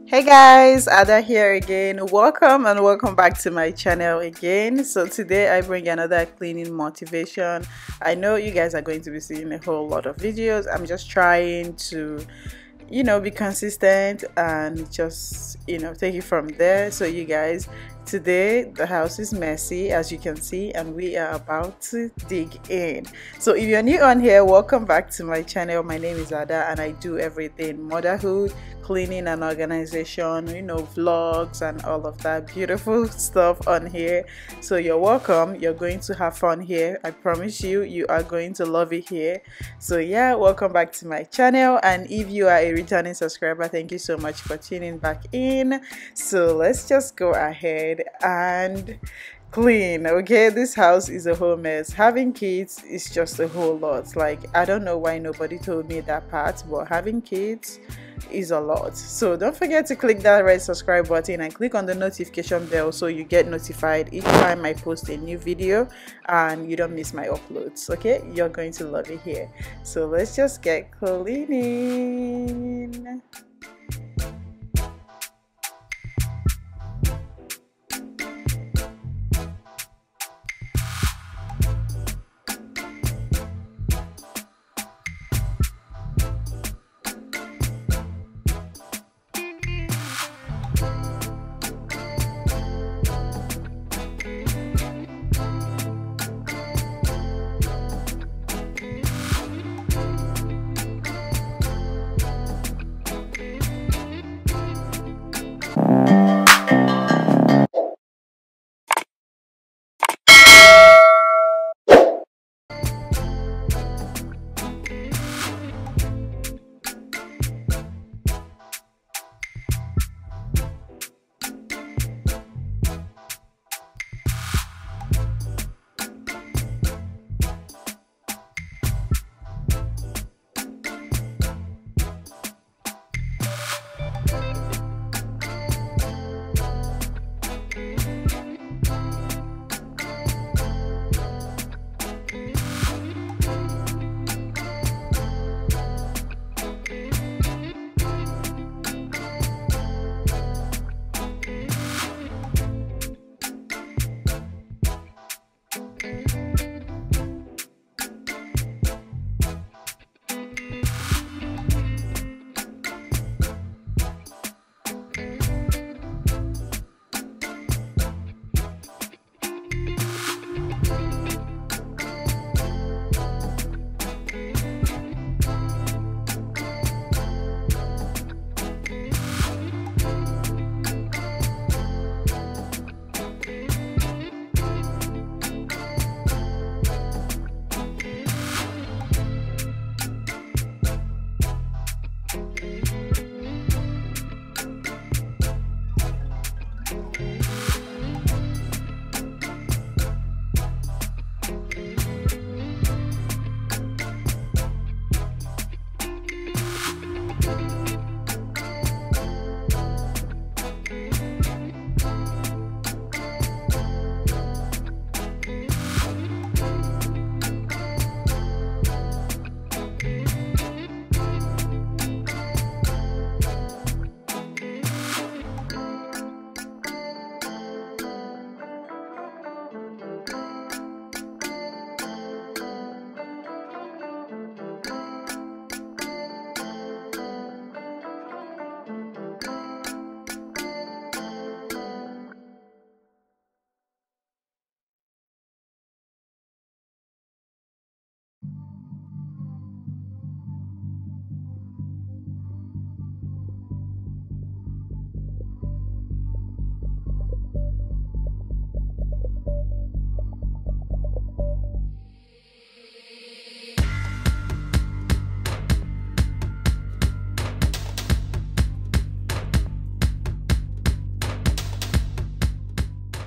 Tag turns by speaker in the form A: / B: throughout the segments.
A: Hey guys, Ada here again. Welcome and welcome back to my channel again. So today I bring another cleaning motivation. I know you guys are going to be seeing a whole lot of videos. I'm just trying to be consistent and just take it from there. So you guys, today the house is messy as you can see, and we are about to dig in. So if you're new on here, welcome back to my channel. My name is Ada and I do everything motherhood, cleaning and organization, vlogs and all of that beautiful stuff on here. So you're welcome. You're going to have fun here. I promise you are going to love it here. So yeah, welcome back to my channel, and if you are a returning subscriber, thank you so much for tuning back in. So let's just go ahead and clean. Okay, this house is a whole mess. Having kids is just a whole lot. Like, I don't know why nobody told me that part, but having kids is a lot. So don't forget to click that red subscribe button and click on the notification bell so you get notified each time I post a new video and you don't miss my uploads. Okay, you're going to love it here. So let's just get cleaning.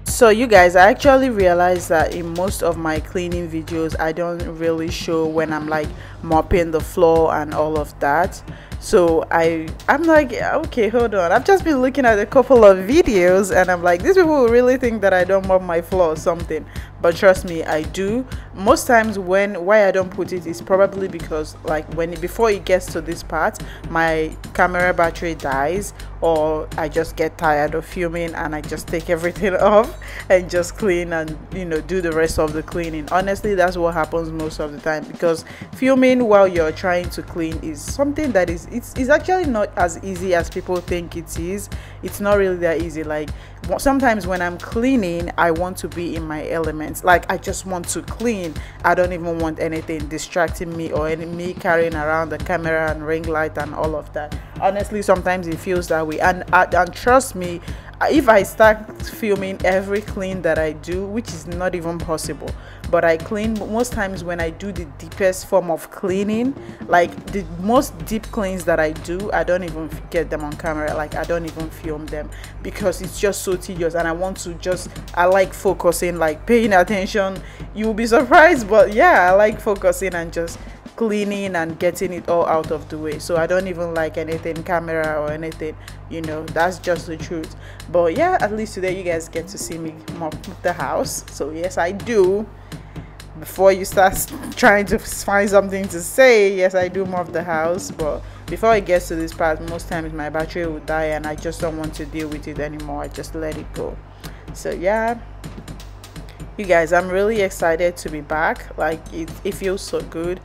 A: So you guys, I actually realized that in most of my cleaning videos I don't really show when I'm like mopping the floor and all of that. So I'm like, okay, hold on, I've just been looking at a couple of videos and I'm like, these people will really think that I don't mop my floor or something. but trust me, I do. Most times when why I don't put it is probably because like when before it gets to this part, my camera battery dies, or I just get tired of filming and I just take everything off and just clean and do the rest of the cleaning. Honestly, that's what happens most of the time, because filming while you're trying to clean is something that it's actually not as easy as people think it is. It's not really that easy. Like sometimes when I'm cleaning, I want to be in my elements. Like I just want to clean. I don't even want anything distracting me, or me carrying around the camera and ring light and all of that. Honestly, sometimes it feels that way, and trust me, if I start filming every clean that I do, which is not even possible, but I clean most times when I do the deepest form of cleaning, like the most deep cleans that I do, I don't even get them on camera. Like I don't even film them, because it's just so tedious, and I like focusing, like paying attention. You'll be surprised, but yeah, I like focusing and just cleaning and getting it all out of the way. So I don't even like anything camera or anything, that's just the truth. But yeah, at least today you guys get to see me mop the house. So yes, I do. Before you start trying to find something to say, yes, I do mop the house. But before it gets to this part, most times my battery will die and I just don't want to deal with it anymore. I just let it go. So yeah, you guys, I'm really excited to be back. Like it feels so good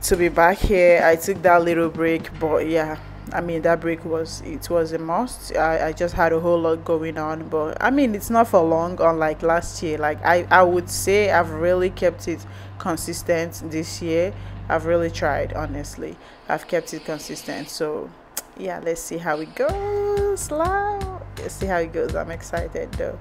A: to be back here. I took that little break, but yeah, I mean that break was a must. I just had a whole lot going on, but I mean it's not for long, unlike last year. Like I would say I've really kept it consistent this year. I've really tried, honestly. I've kept it consistent. So yeah, let's see how it goes. Let's see how it goes. I'm excited though.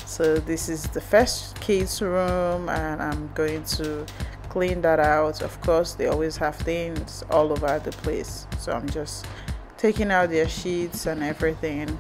A: So this is the first kids room, and I'm going to clean that out. Of course, they always have things all over the place, so I'm just taking out their sheets and everything.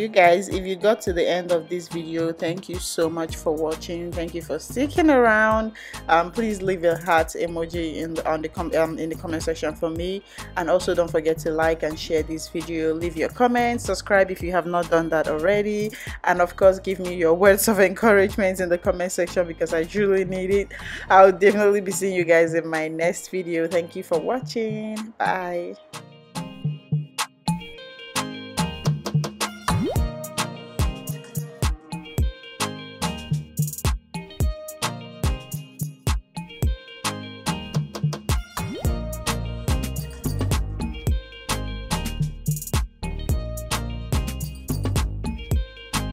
A: you guys, if you got to the end of this video, thank you so much for watching. Thank you for sticking around. Please leave a heart emoji in the comment section for me, and also don't forget to like and share this video. Leave your comments, subscribe if you have not done that already, and of course give me your words of encouragement in the comment section because I truly need it. I'll definitely be seeing you guys in my next video. Thank you for watching. Bye.